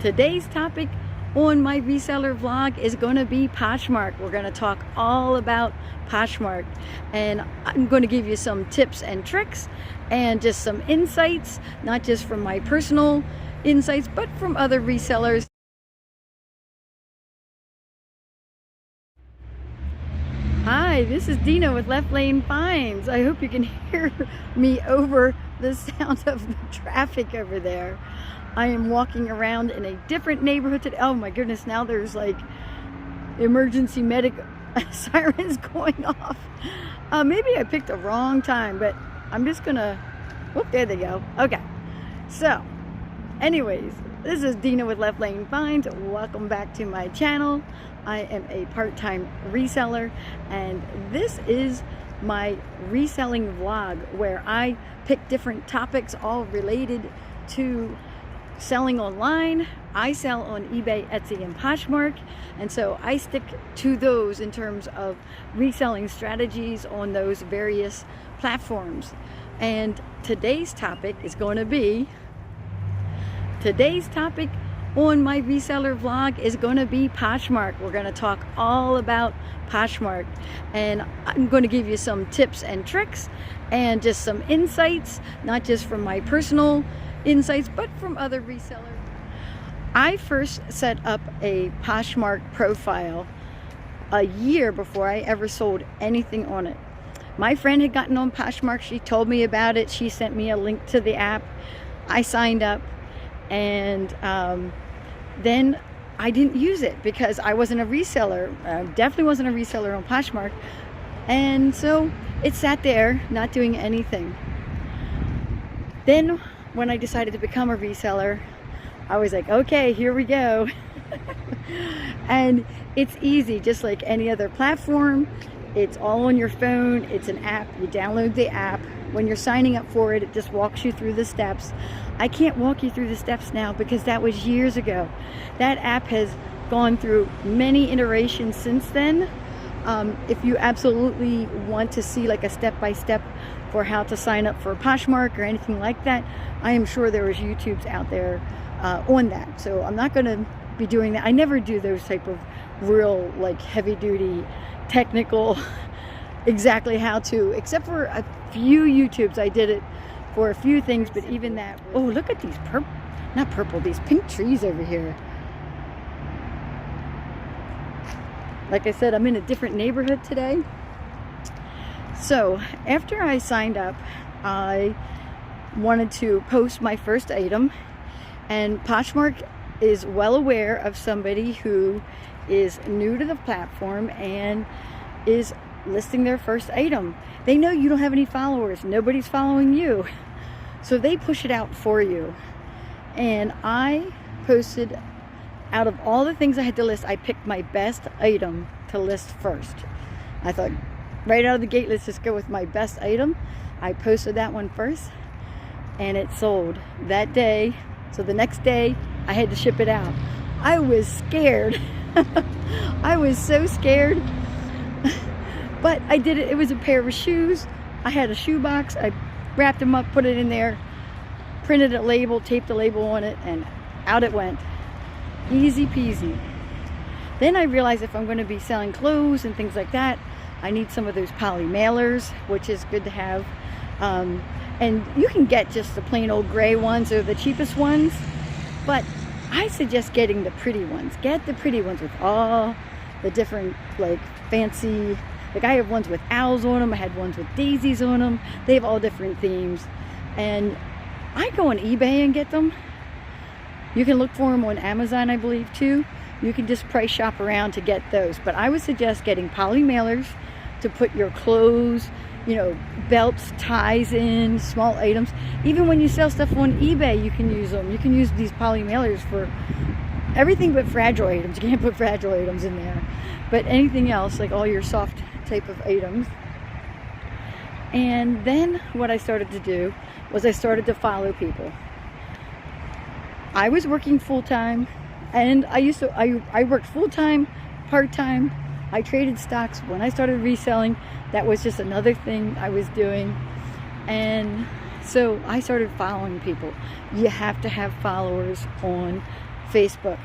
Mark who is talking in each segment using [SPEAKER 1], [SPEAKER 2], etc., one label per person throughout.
[SPEAKER 1] Today's topic on my reseller vlog is going to be Poshmark. We're going to talk all about Poshmark, and I'm going to give you some tips and tricks and just some insights, not just from my personal insights but from other resellers. Hi, this is Dena with Left Lane Finds. I hope you can hear me over the sound of the traffic over there. I am walking around in a different neighborhood today. Oh my goodness, now there's like emergency medic sirens going off. Maybe I picked the wrong time, but I'm just gonna, whoop, there they go. Okay, so anyways, this is Dena with Left Lane Finds. Welcome back to my channel. I am a part-time reseller, and this is my reselling vlog where I pick different topics all related to selling online. I sell on eBay, Etsy, and Poshmark, and so I stick to those in terms of reselling strategies on those various platforms. And today's topic on my reseller vlog is going to be Poshmark. We're going to talk all about Poshmark, and I'm going to give you some tips and tricks and just some insights, not just from my personal insights but from other resellers. I first set up a Poshmark profile a year before I ever sold anything on it. My friend had gotten on Poshmark. She told me about it. She sent me a link to the app. I signed up, and then I didn't use it because I wasn't a reseller. I definitely wasn't a reseller on Poshmark, and so it sat there not doing anything. Then when I decided to become a reseller, I was like, okay, here we go. And it's easy, just like any other platform. It's all on your phone. It's an app. You download the app. When you're signing up for it, it just walks you through the steps. I can't walk you through the steps now because that was years ago. That app has gone through many iterations since then. If you absolutely want to see like a step-by-step for how to sign up for Poshmark or anything like that, I am sure there is YouTubes out there on that. So I'm not going to be doing that. I never do those type of real like heavy-duty technical exactly how to, except for a few YouTubes. I did it for a few things, but even that. Oh, look at these these pink trees over here. Like I said, I'm in a different neighborhood today. So after I signed up, I wanted to post my first item, and Poshmark is well aware of somebody who is new to the platform and is listing their first item. They know you don't have any followers. Nobody's following you. So they push it out for you. And I posted, out of all the things I had to list, I picked my best item to list first. I thought, right out of the gate, let's just go with my best item. I posted that one first, and it sold that day. So the next day, I had to ship it out. I was scared. I was so scared. But I did it. It was a pair of shoes. I had a shoe box. I wrapped them up, put it in there, printed a label, taped a label on it, and out it went. Easy peasy. Then I realized if I'm going to be selling clothes and things like that, I need some of those poly mailers, which is good to have. And you can get just the plain old gray ones or the cheapest ones, but I suggest getting the pretty ones. Get the pretty ones with all the different like fancy, like I have ones with owls on them. I had ones with daisies on them. They have all different themes, and I go on eBay and get them. You can look for them on Amazon, I believe, too. You can just price shop around to get those, but I would suggest getting poly mailers to put your clothes, you know, belts, ties in, small items. Even when you sell stuff on eBay, you can use them. You can use these poly mailers for everything but fragile items. You can't put fragile items in there, but anything else, like all your soft type of items. And then what I started to do was I started to follow people. I was working full-time, and I worked full-time, part-time. I traded stocks. When I started reselling, that was just another thing I was doing. And so I started following people. You have to have followers on Facebook.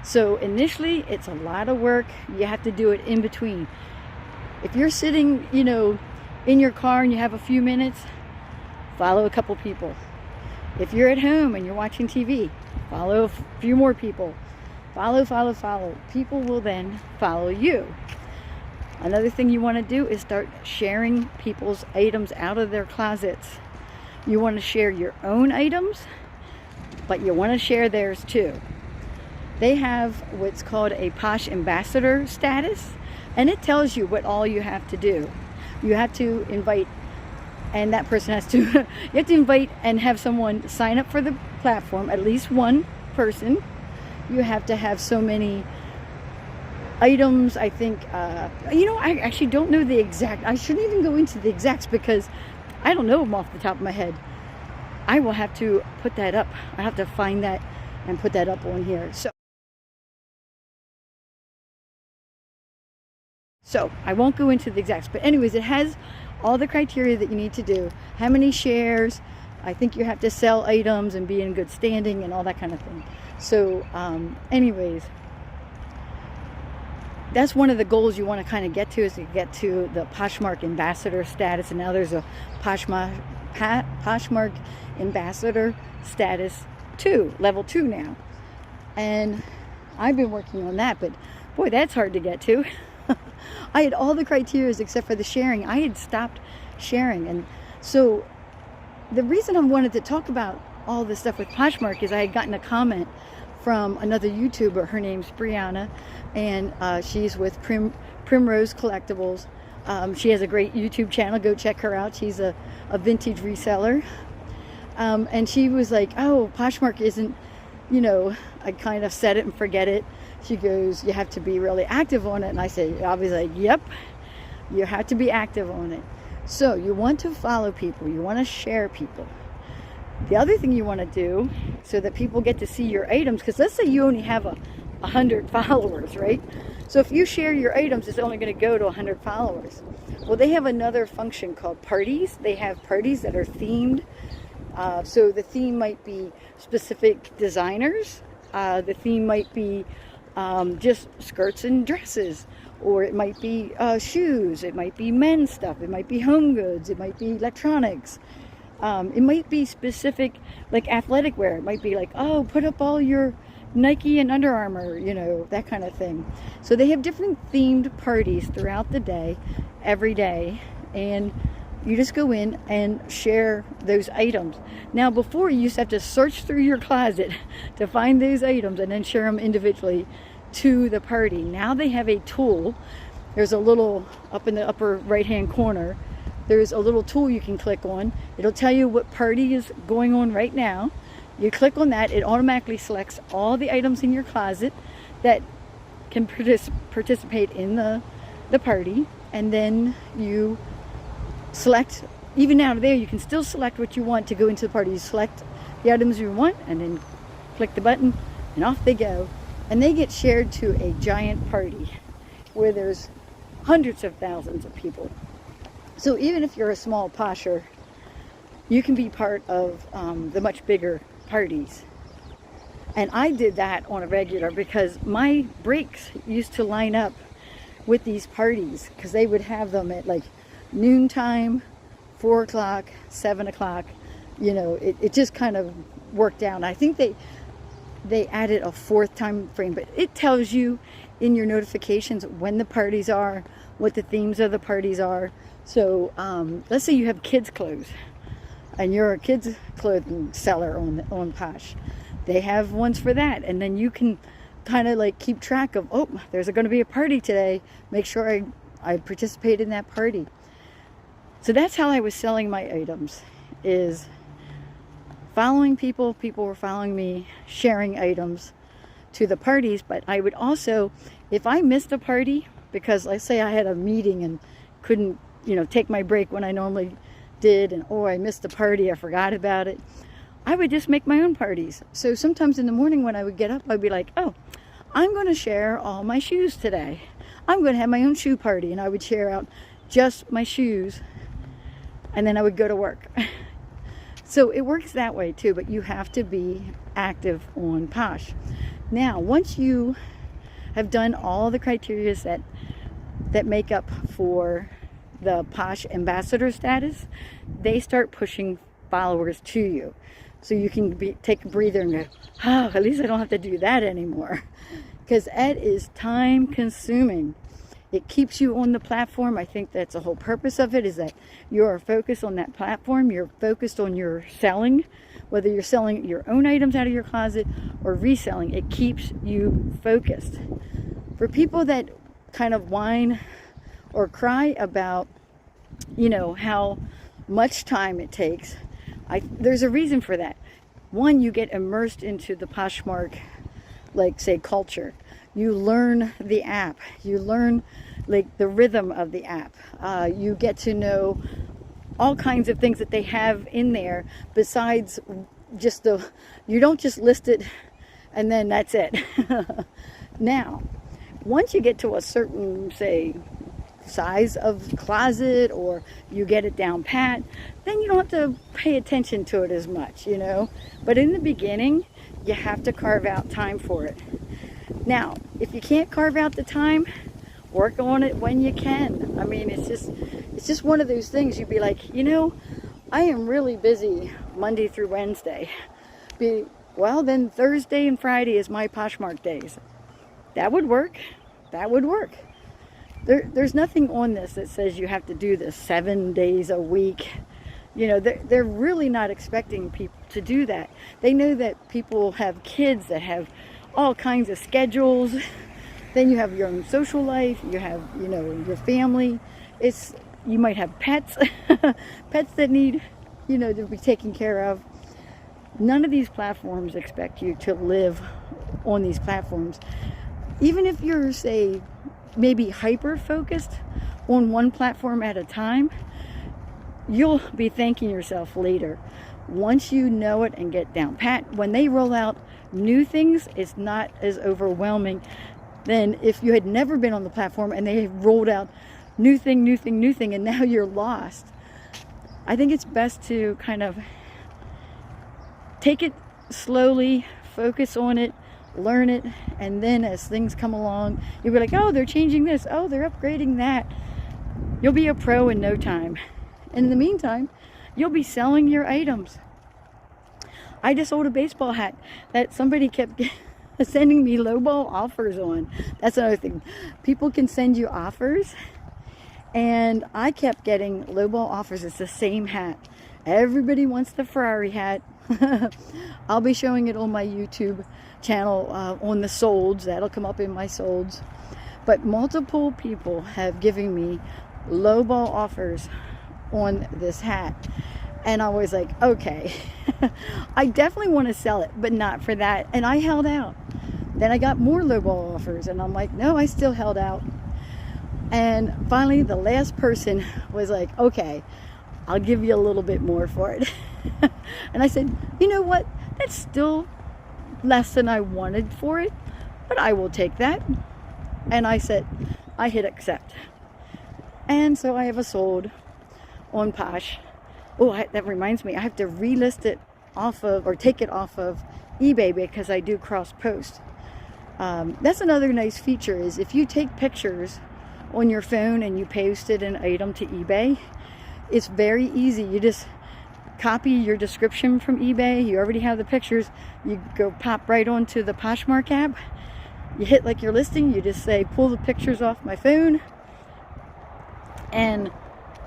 [SPEAKER 1] So initially, it's a lot of work. You have to do it in between. If you're sitting, you know, in your car and you have a few minutes, follow a couple people. If you're at home and you're watching TV, follow a few more people. Follow. People will then follow you. Another thing you want to do is start sharing people's items out of their closets. You want to share your own items, but you want to share theirs too. They have what's called a Posh Ambassador status, and it tells you what all you have to do. You have to invite, and that person has to, you have to invite and have someone sign up for the platform, at least one person. You have to have so many items, I think, you know, I actually don't know the exact, I shouldn't even go into the exacts because I don't know them off the top of my head. I will have to put that up. I have to find that and put that up on here. So I won't go into the exacts, but anyways, it has all the criteria that you need to do. How many shares? I think you have to sell items and be in good standing and all that kind of thing. So anyways, that's one of the goals you want to kind of get to, is to get to the Poshmark Ambassador status. And now there's a Poshmark Ambassador status 2, level 2 now. And I've been working on that, but boy, that's hard to get to. I had all the criteria except for the sharing. I had stopped sharing. And so the reason I wanted to talk about all this stuff with Poshmark is I had gotten a comment from another YouTuber. Her name's Brianna, and she's with Primrose Collectibles. She has a great YouTube channel. Go check her out. She's a vintage reseller. And she was like, oh, Poshmark isn't, you know, I kind of set it and forget it. She goes, you have to be really active on it. And I was like, yep, you have to be active on it. So you want to follow people. You want to share people. The other thing you want to do so that people get to see your items, because let's say you only have 100 followers, right? So if you share your items, it's only going to go to 100 followers. Well, they have another function called parties. They have parties that are themed. So the theme might be specific designers. The theme might be just skirts and dresses, or it might be shoes. It might be men's stuff. It might be home goods. It might be electronics. It might be specific, like athletic wear. It might be like, oh, put up all your Nike and Under Armour, you know, that kind of thing. So they have different themed parties throughout the day, every day, and you just go in and share those items. Now, before, you used to have to search through your closet to find those items and then share them individually to the party. Now they have a tool. There's a little, up in the upper right hand corner, there's a little tool you can click on. It'll tell you what party is going on right now. You click on that, it automatically selects all the items in your closet that can participate in the party, and then you select, even out of there, you can still select what you want to go into the party. You select the items you want and then click the button and off they go. And they get shared to a giant party where there's hundreds of thousands of people. So even if you're a small posher, you can be part of the much bigger parties. And I did that on a regular because my breaks used to line up with these parties, because they would have them at like noontime, 4 o'clock, 7 o'clock. You know, it just kind of worked out. I think they added a 4th time frame, but it tells you in your notifications when the parties are, what the themes of the parties are. So let's say you have kids clothes and you're a kids clothing seller on Posh. They have ones for that, and then you can kind of like keep track of, oh, there's going to be a party today, make sure I participate in that party. So that's how I was selling my items, is following people were following me, sharing items to the parties. But I would also, if I missed a party, because let's say I had a meeting and couldn't, you know, take my break when I normally did, and I missed the party, I forgot about it, I would just make my own parties. So sometimes in the morning when I would get up, I'd be like, oh, I'm going to share all my shoes today. I'm going to have my own shoe party, and I would share out just my shoes, and then I would go to work. So it works that way too, but you have to be active on Posh. Now, once you have done all the criteria that make up for the Posh ambassador status, they start pushing followers to you. So you can take a breather and go, oh, at least I don't have to do that anymore. Because it is time consuming. It keeps you on the platform. I think that's the whole purpose of it, is that you are focused on that platform. You're focused on your selling, whether you're selling your own items out of your closet or reselling. It keeps you focused. For people that kind of whine or cry about, how much time it takes, there's a reason for that. One, you get immersed into the Poshmark, like say, culture. You learn the app. You learn like the rhythm of the app. You get to know all kinds of things that they have in there besides just you don't just list it and then that's it. Now, once you get to a certain, say, size of closet, or you get it down pat, then you don't have to pay attention to it as much, But in the beginning, you have to carve out time for it. Now, if you can't carve out the time, work on it when you can. I mean, it's just one of those things. You'd be like, I am really busy Monday through Wednesday. Well, then Thursday and Friday is my Poshmark days. That would work. That would work. There's nothing on this that says you have to do this 7 days a week. They're really not expecting people to do that. They know that people have kids that have all kinds of schedules. Then you have your own social life. You have, your family. You might have pets, pets that need, to be taken care of. None of these platforms expect you to live on these platforms. Even if you're, say, maybe hyper-focused on one platform at a time, you'll be thanking yourself later. Once you know it and get down pat, when they roll out new things, it's not as overwhelming than if you had never been on the platform and they rolled out new thing, and now you're lost. I think it's best to kind of take it slowly, focus on it, learn it, and then as things come along, you'll be like, oh, they're changing this, oh, they're upgrading that. You'll be a pro in no time. And in the meantime, you'll be selling your items. I just sold a baseball hat that somebody kept sending me lowball offers on. That's another thing. People can send you offers, and I kept getting lowball offers. It's the same hat. Everybody wants the Ferrari hat. I'll be showing it on my YouTube channel on the solds. That'll come up in my solds. But multiple people have given me lowball offers on this hat, and I was like, okay, I definitely want to sell it, but not for that. And I held out. Then I got more lowball offers, and I'm like, no, I still held out. And finally, the last person was like, okay, I'll give you a little bit more for it. And I said, you know what? That's still less than I wanted for it, but I will take that. And I said, I hit accept. And so I have a sold on Posh. Oh, that reminds me, I have to relist it off of, or take it off of eBay, because I do cross post. That's another nice feature, is if you take pictures on your phone and you posted an item to eBay, it's very easy. You just copy your description from eBay. You already have the pictures. You go pop right onto the Poshmark app. You hit like your listing. You just say, pull the pictures off my phone and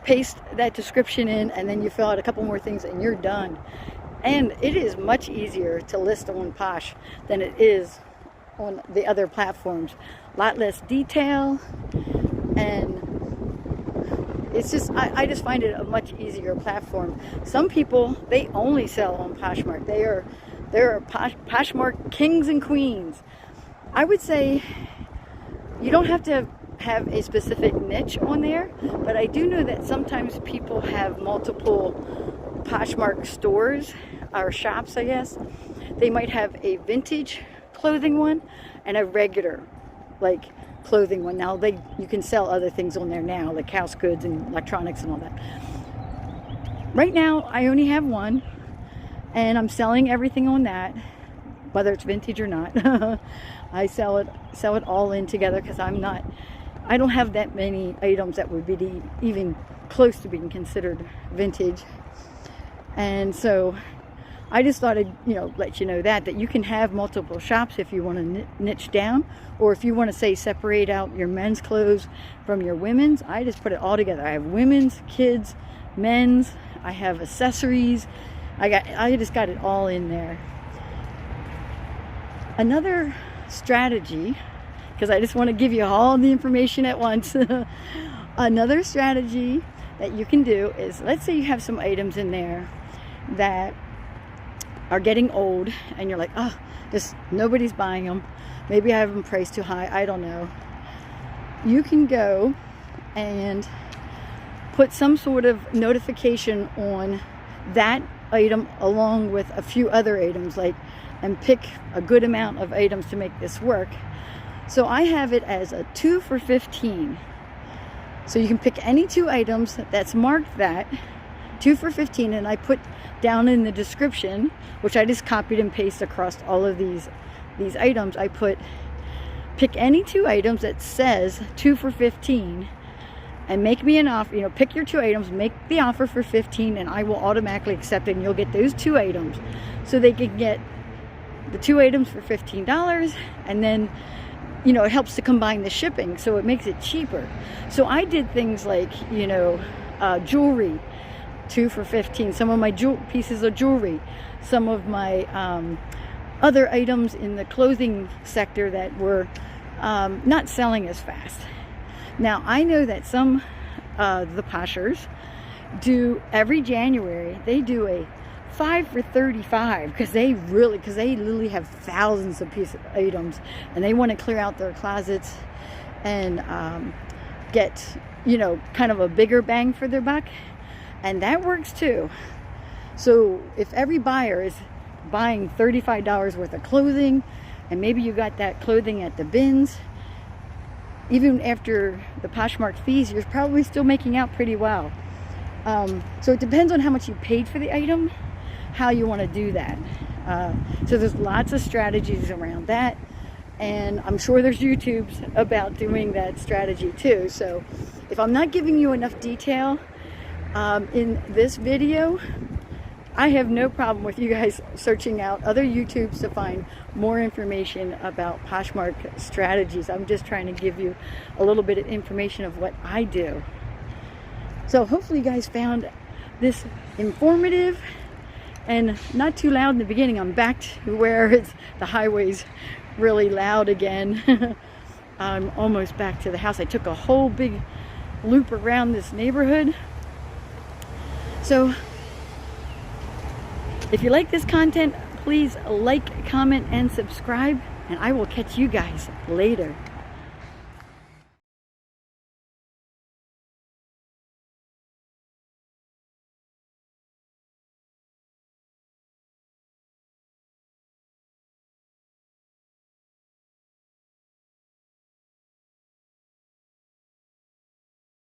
[SPEAKER 1] paste that description in, and then you fill out a couple more things and you're done. And it is much easier to list on Posh than it is on the other platforms. A lot less detail, and it's just, I just find it a much easier platform. Some people, they only sell on Poshmark. They're Poshmark kings and queens. I would say you don't have to have a specific niche on there, but I do know that sometimes people have multiple Poshmark stores, or shops, I guess. They might have a vintage clothing one and a regular, like, clothing one. Now you can sell other things on there now, like house goods and electronics and all that. Right now I only have one, and I'm selling everything on that, whether it's vintage or not. I sell it all in together because I don't have that many items that would be even close to being considered vintage. And so I just thought I'd, let you know that you can have multiple shops if you want to niche down, or if you want to say separate out your men's clothes from your women's. I just put it all together. I have women's, kids, men's, I have accessories. I just got it all in there. Another strategy, because I just want to give you all the information at once. Another strategy that you can do is, let's say you have some items in there that are getting old and you're like, oh, just nobody's buying them. Maybe I have them priced too high. I don't know. You can go and put some sort of notification on that item along with a few other items, and pick a good amount of items to make this work. So I have it as a 2 for $15. So you can pick any 2 items that's marked that 2 for $15, and I put down in the description, which I just copied and pasted across all of these items. I put, pick any 2 items that says 2 for $15 and make me an offer. Pick your 2 items, make the offer for $15, and I will automatically accept it, and you'll get those 2 items. So they can get the 2 items for $15, and then it helps to combine the shipping, so it makes it cheaper. So I did things like jewelry, 2 for $15, some of my pieces of jewelry, some of my other items in the clothing sector that were not selling as fast. Now I know that some the Poshers do, every January they do a 5 for $35, because they literally have thousands of pieces of items, and they want to clear out their closets and get kind of a bigger bang for their buck, and that works too. So if every buyer is buying $35 worth of clothing, and maybe you got that clothing at the bins, even after the Poshmark fees, you're probably still making out pretty well. So it depends on how much you paid for the item, how you want to do that. So there's lots of strategies around that, and I'm sure there's YouTubes about doing that strategy too. So if I'm not giving you enough detail in this video, I have no problem with you guys searching out other YouTubes to find more information about Poshmark strategies. I'm just trying to give you a little bit of information of what I do. So hopefully you guys found this informative and not too loud in the beginning. I'm back to where the highway's really loud again. I'm almost back to the house. I took a whole big loop around this neighborhood. So if you like this content, please like, comment, and subscribe, and I will catch you guys later.